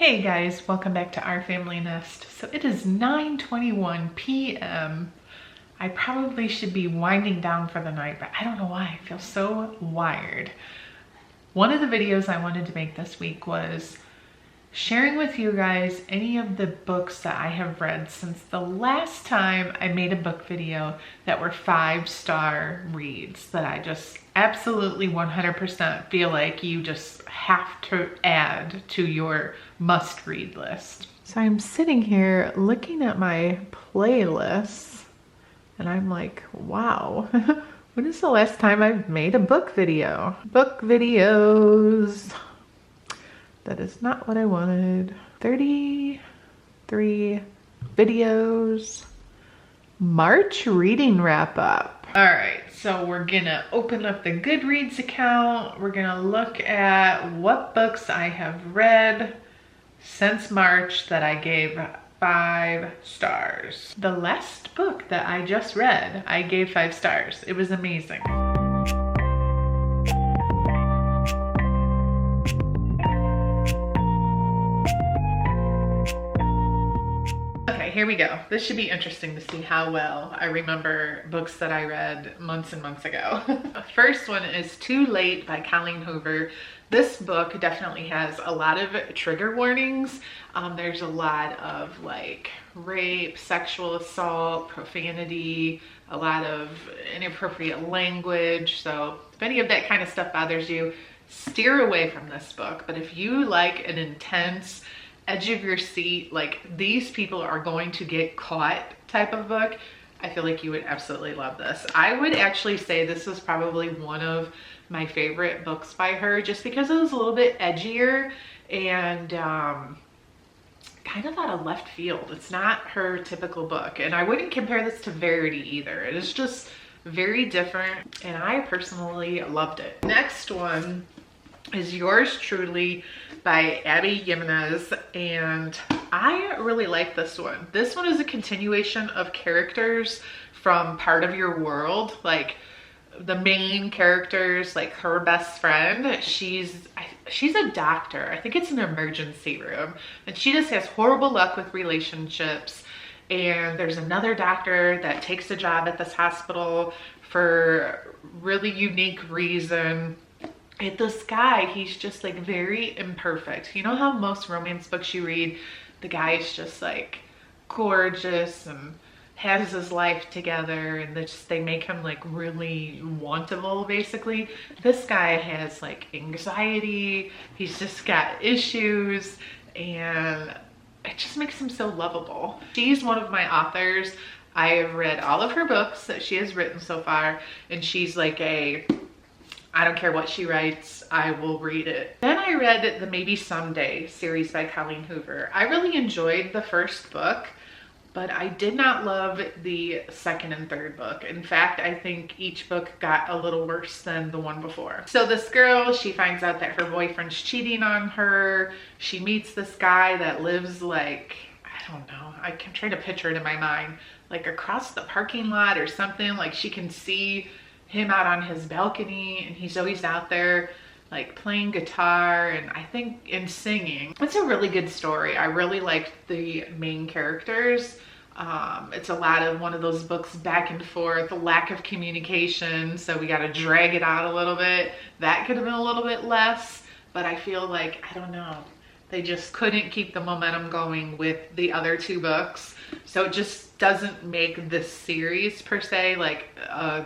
Hey guys, welcome back to Our Family Nest. So it is 9:21 p.m. I probably should be winding down for the night, but I don't know why. I feel so wired. One of the videos I wanted to make this week was sharing with you guys any of the books that I have read since the last time I made a book video that were 5-star reads that I just absolutely 100% feel like you just have to add to your must-read list. So I'm sitting here looking at my playlists and I'm like, wow, when is the last time I've made a book video? Book videos. That is not what I wanted. 33 videos. March reading wrap up. All right, so we're gonna open up the Goodreads account. We're gonna look at what books I have read since March that I gave 5 stars. The last book that I just read, I gave 5 stars. It was amazing. Here we go. This should be interesting to see how well I remember books that I read months and months ago. The first one is Too Late by Colleen Hoover. This book definitely has a lot of trigger warnings. There's a lot of like rape, sexual assault, profanity, a lot of inappropriate language. So if any of that kind of stuff bothers you, steer away from this book. But if you like an intense, edge of your seat, like these people are going to get caught type of book, I feel like you would absolutely love this. I would actually say this is probably one of my favorite books by her, just because it was a little bit edgier and kind of out of left field. It's not her typical book, and I wouldn't compare this to Verity either. It is just very different, and I personally loved it. Next one is Yours Truly by Abby Jimenez, and I really like this one. This one is a continuation of characters from Part of Your World. Like the main characters, like her best friend, she's a doctor. I think it's an emergency room, and she just has horrible luck with relationships. And there's another doctor that takes a job at this hospital for really unique reason. And this guy, he's just like very imperfect. You know how most romance books you read, the guy is just like gorgeous and has his life together, and they make him like really wantable basically. This guy has like anxiety, he's just got issues, and it just makes him so lovable. She's one of my authors. I have read all of her books that she has written so far, and she's like I don't care what she writes, I will read it. Then I read the Maybe Someday series by Colleen Hoover. I really enjoyed the first book, but I did not love the second and third book. In fact, I think each book got a little worse than the one before. So this girl, she finds out that her boyfriend's cheating on her. She meets this guy that lives like, I don't know, I can try to picture it in my mind, like across the parking lot or something. Like she can see him out on his balcony, and he's always out there like playing guitar and I think singing. It's a really good story. I really liked the main characters. It's a lot of one of those books back and forth, a lack of communication, so we got to drag it out a little bit. That could have been a little bit less, but I feel like, I don't know, they just couldn't keep the momentum going with the other 2 books. So it just doesn't make this series per se like a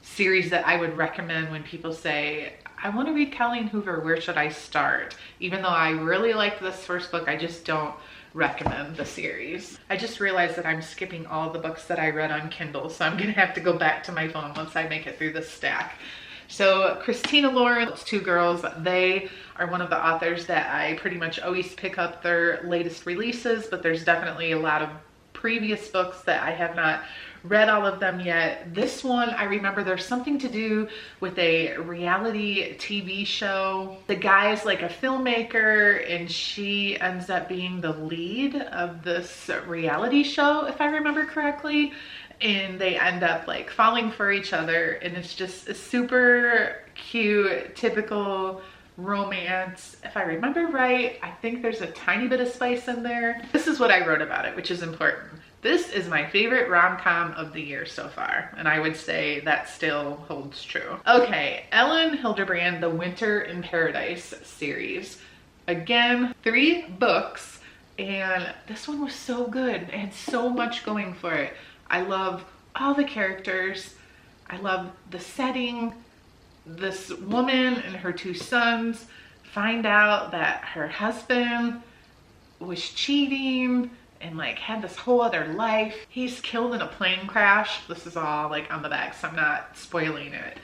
series that I would recommend when people say, I want to read Colleen Hoover, where should I start? Even though I really liked this first book, I just don't recommend the series. I just realized that I'm skipping all the books that I read on Kindle, so I'm gonna have to go back to my phone once I make it through this stack. So Christina Lauren, those 2 girls, they are one of the authors that I pretty much always pick up their latest releases, but there's definitely a lot of previous books that I have not read all of them yet. This one, I remember there's something to do with a reality TV show. The guy is like a filmmaker, and she ends up being the lead of this reality show, if I remember correctly. And they end up like falling for each other, and it's just a super cute, typical romance. If I remember right, I think there's a tiny bit of spice in there. This is what I wrote about it, which is important. This is my favorite rom-com of the year so far, and I would say that still holds true. Okay, Ellen Hilderbrand, The Winter in Paradise series. Again, 3 books, and this one was so good. It had so much going for it. I love all the characters. I love the setting. This woman and her 2 sons find out that her husband was cheating and like had this whole other life. He's killed in a plane crash. This is all like on the back, so I'm not spoiling it.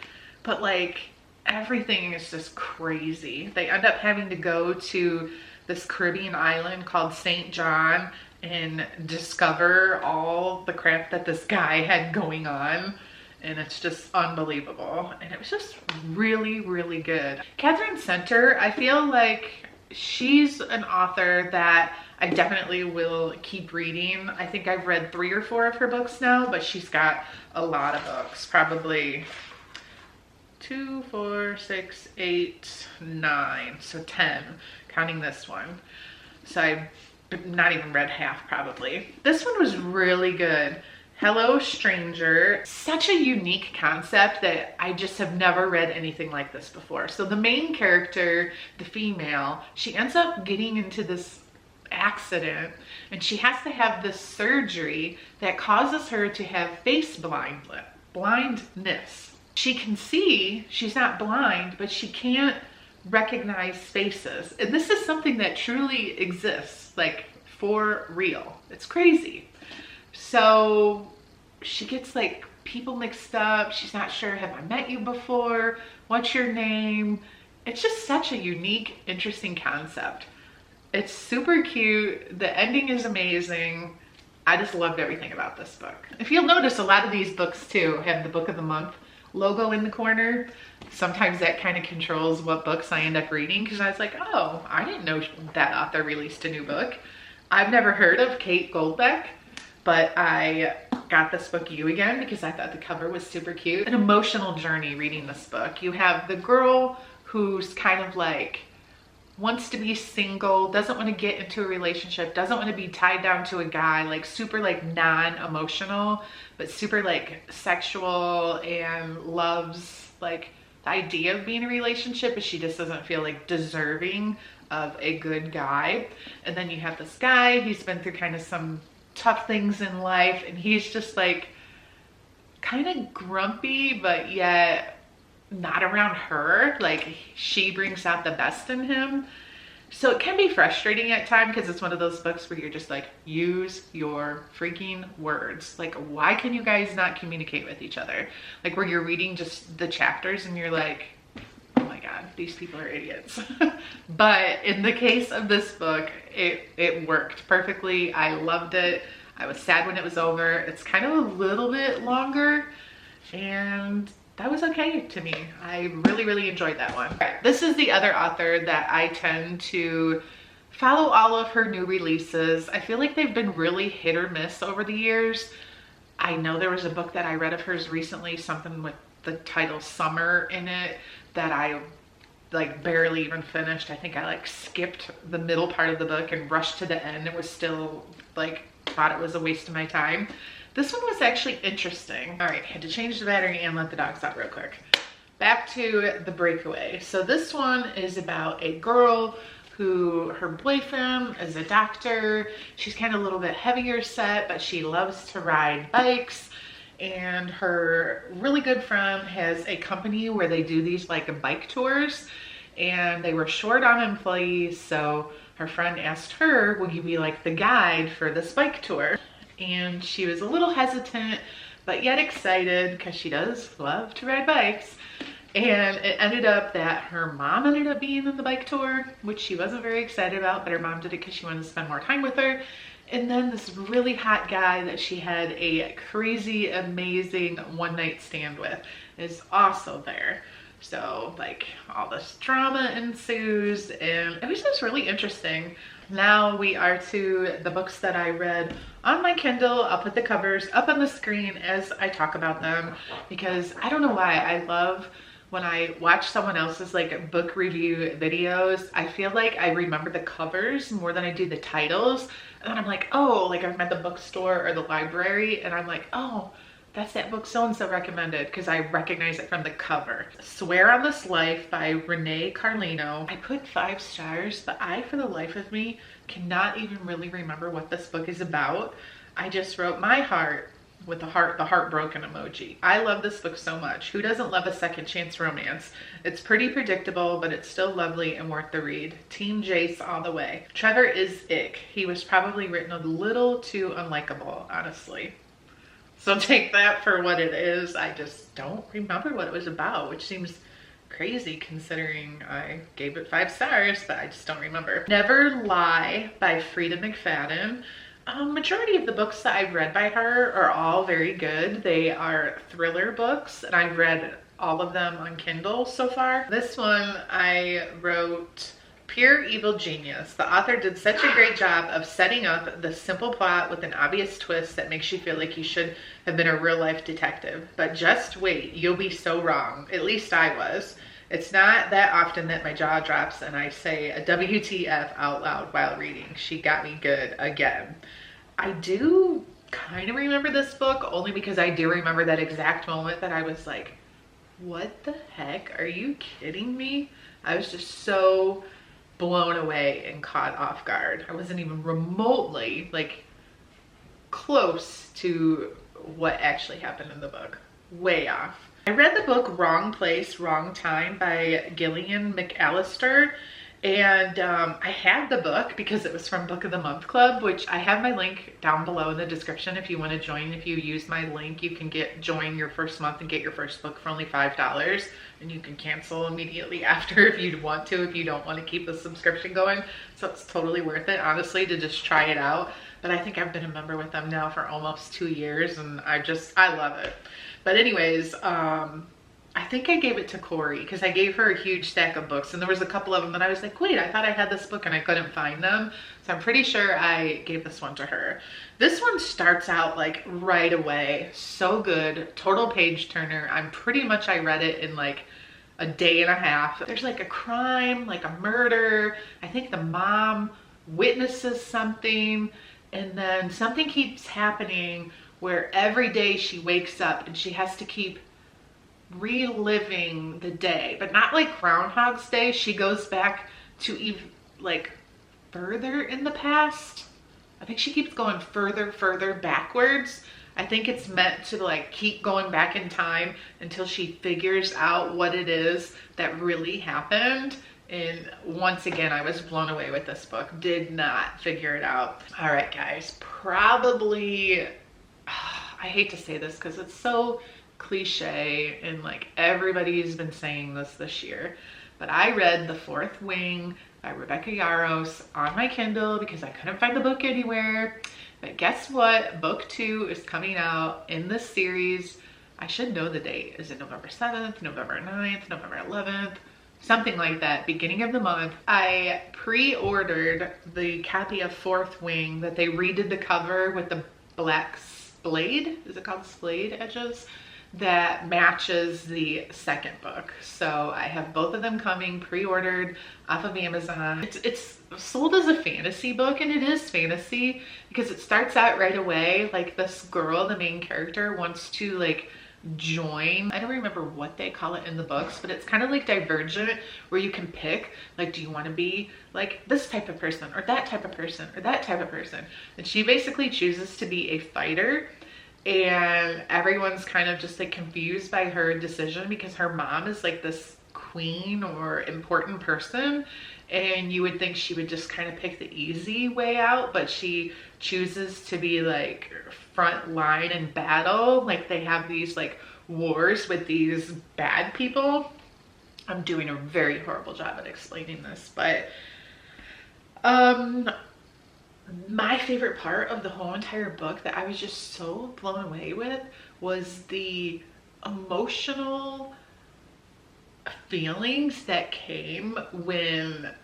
But like everything is just crazy. They end up having to go to this Caribbean island called St. John and discover all the crap that this guy had going on. And it's just unbelievable. And it was just really, really good. Catherine Center, I feel like she's an author that I definitely will keep reading. I think I've read 3 or 4 of her books now, but she's got a lot of books, probably 2, 4, 6, 8, 9, so 10, counting this one. So I've not even read half probably. This one was really good. Hello Stranger. Such a unique concept that I just have never read anything like this before. So the main character, the female, she ends up getting into this accident and she has to have this surgery that causes her to have face blindness. She can see, she's not blind, but she can't recognize faces. And this is something that truly exists, like for real. It's crazy. So she gets like people mixed up. She's not sure, have I met you before? What's your name? It's just such a unique, interesting concept. It's super cute. The ending is amazing. I just loved everything about this book. If you'll notice, a lot of these books too have the book of the month logo in the corner. Sometimes that kind of controls what books I end up reading, because I was like, oh, I didn't know that author released a new book. I've never heard of Kate Goldbeck, but I got this book, You Again, because I thought the cover was super cute. An emotional journey reading this book. You have the girl who's kind of like wants to be single, doesn't want to get into a relationship, doesn't want to be tied down to a guy, like super like non-emotional, but super like sexual, and loves like the idea of being in a relationship, but she just doesn't feel like deserving of a good guy. And then you have this guy, he's been through kind of some tough things in life, and he's just like kind of grumpy, but yet not around her. Like she brings out the best in him. So it can be frustrating at times, because it's one of those books where you're just like, use your freaking words. Like, why can you guys not communicate with each other? Like where you're reading just the chapters and you're like, oh my God, these people are idiots. But in the case of this book, it worked perfectly. I loved it. I was sad when it was over. It's kind of a little bit longer, and that was okay to me. I really, really enjoyed that one. Right, this is the other author that I tend to follow all of her new releases. I feel like they've been really hit or miss over the years. I know there was a book that I read of hers recently, something with the title Summer in it, that I like barely even finished. I think I like skipped the middle part of the book and rushed to the end. It was still like, thought it was a waste of my time. This one was actually interesting. All right, had to change the battery and let the dogs out real quick. Back to The Breakaway. So this one is about a girl who, her boyfriend is a doctor. She's kind of a little bit heavier set, but she loves to ride bikes. And her really good friend has a company where they do these like bike tours, and they were short on employees. So her friend asked her, will you be like the guide for this bike tour? And she was a little hesitant, but yet excited, because she does love to ride bikes. And it ended up that her mom ended up being in the bike tour, which she wasn't very excited about, but her mom did it because she wanted to spend more time with her. And then this really hot guy that she had a crazy, amazing one-night stand with is also there. So like all this drama ensues, and it was just really interesting. Now we are to the books that I read on my Kindle. I'll put the covers up on the screen as I talk about them, because I don't know why I love when I watch someone else's like book review videos, I feel like I remember the covers more than I do the titles. And then I'm like, oh, like I'm at the bookstore or the library and I'm like, oh, that's that book so-and-so recommended, because I recognize it from the cover. Swear on This Life by Renee Carlino. I put 5 stars, but I, for the life of me, cannot even really remember what this book is about. I just wrote my heart with the heartbroken emoji. I love this book so much. Who doesn't love a second chance romance? It's pretty predictable, but it's still lovely and worth the read. Team Jace all the way. Trevor is ick. He was probably written a little too unlikable, honestly. So take that for what it is. I just don't remember what it was about, which seems crazy considering I gave it 5 stars, but I just don't remember. Never Lie by Frida McFadden. Majority of the books that I've read by her are all very good. They are thriller books, and I've read all of them on Kindle so far. This one I wrote Pure Evil Genius. The author did such a great job of setting up the simple plot with an obvious twist that makes you feel like you should have been a real-life detective. But just wait, you'll be so wrong. At least I was. It's not that often that my jaw drops and I say a WTF out loud while reading. She got me good again. I do kind of remember this book only because I do remember that exact moment that I was like, what the heck? Are you kidding me? I was just so blown away and caught off guard. I wasn't even remotely like close to what actually happened in the book. Way off. I read the book Wrong Place, Wrong Time by Gillian McAllister, and I had the book because it was from Book of the Month Club, which I have my link down below in the description if you want to join. If you use my link, you can join your first month and get your first book for only $5, and you can cancel immediately after if you want to, if you don't want to keep the subscription going. So it's totally worth it, honestly, to just try it out. But I think I've been a member with them now for almost 2 years, and I love it. But anyways, I think I gave it to Corey because I gave her a huge stack of books, and there was a couple of them that I was like, wait, I thought I had this book and I couldn't find them. So I'm pretty sure I gave this one to her. This one starts out like right away. So good. Total page turner. I read it in like a day and a half. There's like a crime, like a murder. I think the mom witnesses something, and then something keeps happening where every day she wakes up and she has to keep reliving the day, but not like Groundhog's Day. She goes back to even like further in the past. I think she keeps going further backwards. I think it's meant to like keep going back in time until she figures out what it is that really happened. And once again, I was blown away with this book. Did not figure it out. All right, guys, probably, I hate to say this because it's so cliche and like everybody's been saying this year, but I read The Fourth Wing by Rebecca Yarros on my Kindle because I couldn't find the book anywhere. But guess what? Book 2 is coming out in this series. I should know the date. Is it November 7th, November 9th, November 11th? Something like that, beginning of the month. I pre-ordered the copy of Fourth Wing that they redid the cover with the black Splade, is it called Splade edges? That matches the second book. So I have both of them coming pre-ordered off of Amazon. It's sold as a fantasy book, and it is fantasy because it starts out right away like this girl, the main character, wants to like join, I don't remember what they call it in the books, but it's kind of like Divergent, where you can pick like, do you want to be like this type of person or that type of person or that type of person, and she basically chooses to be a fighter. And everyone's kind of just like confused by her decision because her mom is like this queen or important person, and you would think she would just kind of pick the easy way out, but she chooses to be like front line in battle. Like they have these like wars with these bad people. I'm doing a very horrible job at explaining this, but my favorite part of the whole entire book that I was just so blown away with was the emotional feelings that came when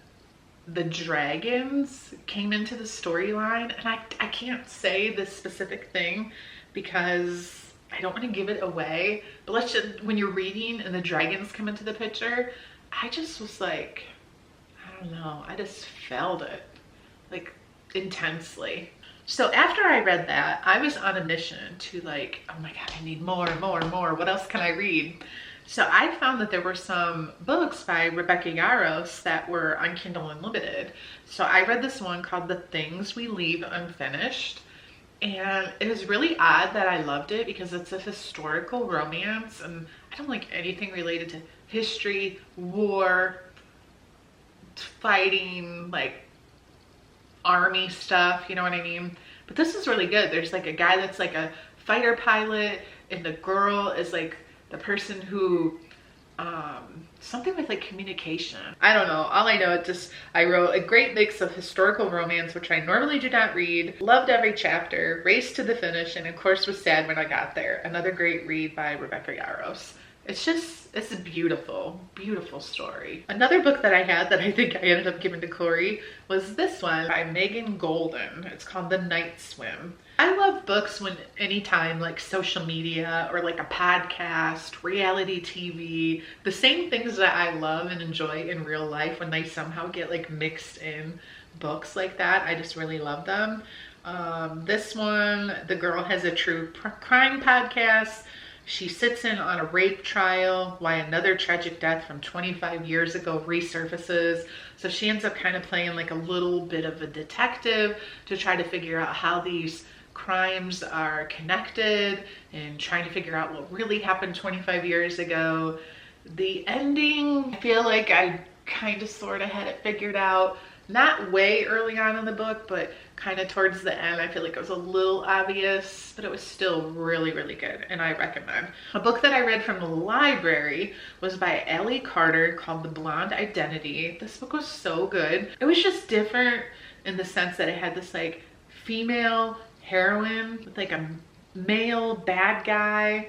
the dragons came into the storyline. And I can't say this specific thing because I don't want to give it away, but let's just, when you're reading and the dragons come into the picture, I just was like, I don't know, I just felt it like intensely. So after I read that, I was on a mission to like, oh my God, I need more. What else can I read? So I found that there were some books by Rebecca Yarros that were on Kindle Unlimited. So I read this one called The Things We Leave Unfinished. And it was really odd that I loved it because it's a historical romance and I don't like anything related to history, war, fighting, like army stuff, you know what I mean? But this is really good. There's like a guy that's like a fighter pilot and the girl is like the person who something with like communication. I don't know. All I know, I wrote a great mix of historical romance, which I normally do not read. Loved every chapter, raced to the finish, and of course was sad when I got there. Another great read by Rebecca Yarros. It's a beautiful, beautiful story. Another book that I had that I think I ended up giving to Corey was this one by Megan Golden. It's called The Night Swim. I love books when anytime like social media or like a podcast, reality TV, the same things that I love and enjoy in real life, when they somehow get like mixed in books like that, I just really love them. This one, the girl has a true crime podcast. She sits in on a rape trial while another tragic death from 25 years ago resurfaces. So she ends up kind of playing like a little bit of a detective to try to figure out how these crimes are connected and trying to figure out what really happened 25 years ago. The ending, I feel like I kind of sort of had it figured out. Not way early on in the book, but kind of towards the end, I feel like it was a little obvious, but it was still really, really good, and I recommend. A book that I read from the library was by Allie Carter called The Blonde Identity. This book was so good. It was just different in the sense that it had this like female heroine with like a male bad guy.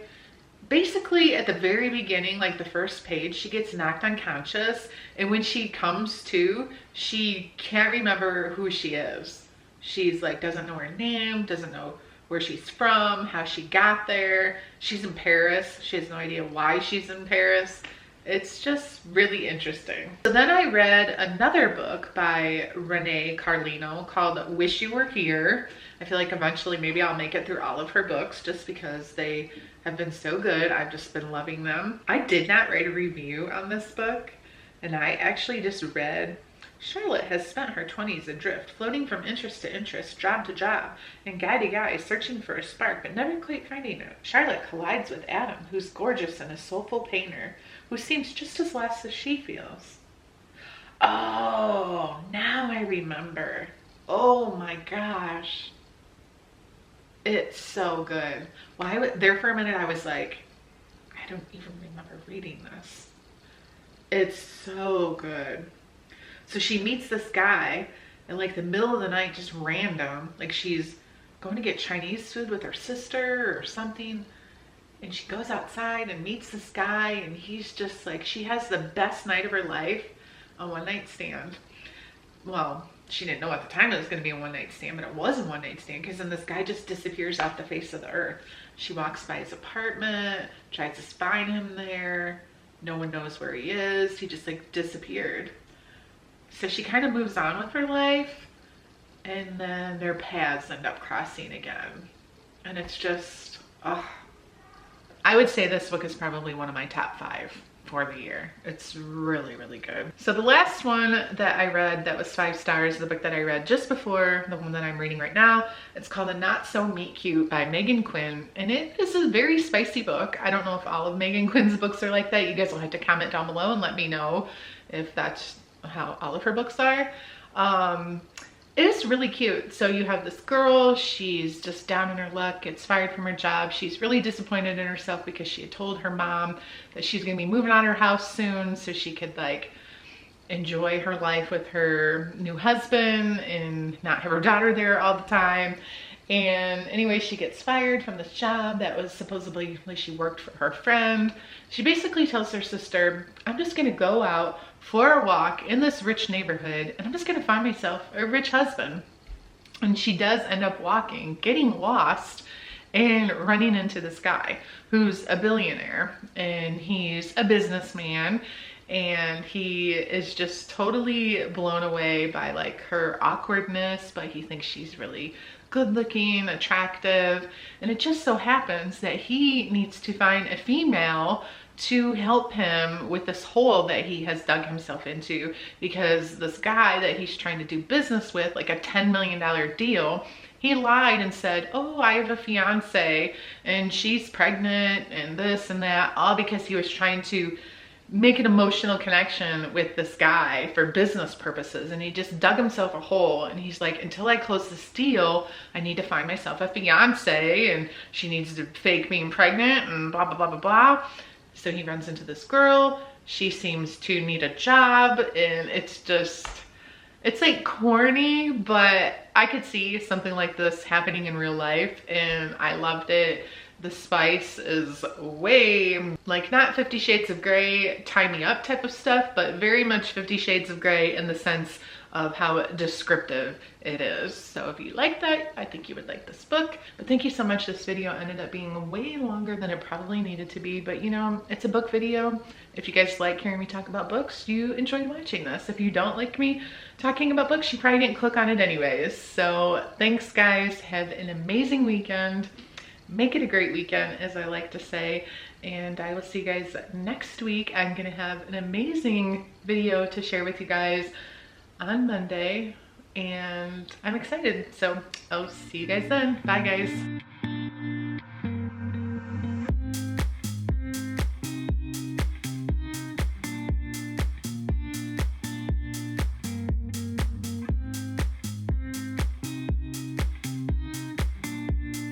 Basically at the very beginning, like the first page, she gets knocked unconscious, and when she comes to, she can't remember who she is. She's like, doesn't know her name, doesn't know where she's from, how she got there. She's in Paris. She has no idea why she's in Paris. It's just really interesting. So then I read another book by Renee Carlino called Wish You Were Here. I feel like eventually maybe I'll make it through all of her books just because they have been so good. I've just been loving them. I did not write a review on this book, and I actually just read, Charlotte has spent her 20s adrift, floating from interest to interest, job to job, and guy to guy, searching for a spark, but never quite finding it. Charlotte collides with Adam, who's gorgeous and a soulful painter, who seems just as lost as she feels. Oh, now I remember. Oh my gosh. It's so good. Well, there for a minute I was like, I don't even remember reading this. It's so good. So she meets this guy in like the middle of the night, just random. Like she's going to get Chinese food with her sister or something. And she goes outside and meets this guy, and he's just like, she has the best night of her life, a one-night stand. Well, she didn't know at the time it was going to be a one-night stand, but it was a one-night stand because then this guy just disappears off the face of the earth. She walks by his apartment, tries to find him there. No one knows where he is. He just like disappeared. So she kind of moves on with her life, and then their paths end up crossing again. And it's just, oh. I would say this book is probably one of my top 5 for the year. It's really, really good. So the last one that I read that was 5 stars is the book that I read just before the one that I'm reading right now. It's called Not So Meaty Cute by Megan Quinn, and it is a very spicy book. I don't know if all of Megan Quinn's books are like that. You guys will have to comment down below and let me know if that's how all of her books are. It is really cute. So you have this girl, she's just down in her luck, gets fired from her job. She's really disappointed in herself because she had told her mom that she's gonna be moving out of her house soon so she could like enjoy her life with her new husband and not have her daughter there all the time. And anyway, she gets fired from this job that was supposedly like she worked for her friend. She basically tells her sister, I'm just gonna go out for a walk in this rich neighborhood and I'm just gonna find myself a rich husband. And she does end up walking, getting lost, and running into this guy who's a billionaire and he's a businessman, and he is just totally blown away by like her awkwardness, but he thinks she's really good looking, attractive, and it just so happens that he needs to find a female to help him with this hole that he has dug himself into, because this guy that he's trying to do business with, like a $10 million deal, he lied and said, oh, I have a fiance and she's pregnant and this and that, all because he was trying to make an emotional connection with this guy for business purposes. And he just dug himself a hole, and he's like, until I close this deal, I need to find myself a fiance, and she needs to fake being pregnant and blah, blah, blah, blah, blah. So he runs into this girl. She seems to need a job, and it's just, it's like corny, but I could see something like this happening in real life, and I loved it. The spice is way, like, not 50 Shades of Grey, tie me up type of stuff, but very much 50 Shades of Grey in the sense of how descriptive it is. So if you like that, I think you would like this book. But thank you so much. This video ended up being way longer than it probably needed to be, but you know, it's a book video. If you guys like hearing me talk about books, you enjoyed watching this. If you don't like me talking about books, you probably didn't click on it anyways. So thanks guys, have an amazing weekend. Make it a great weekend, as I like to say, and I will see you guys next week. I'm gonna have an amazing video to share with you guys on Monday, and I'm excited. So I'll see you guys then. Bye guys.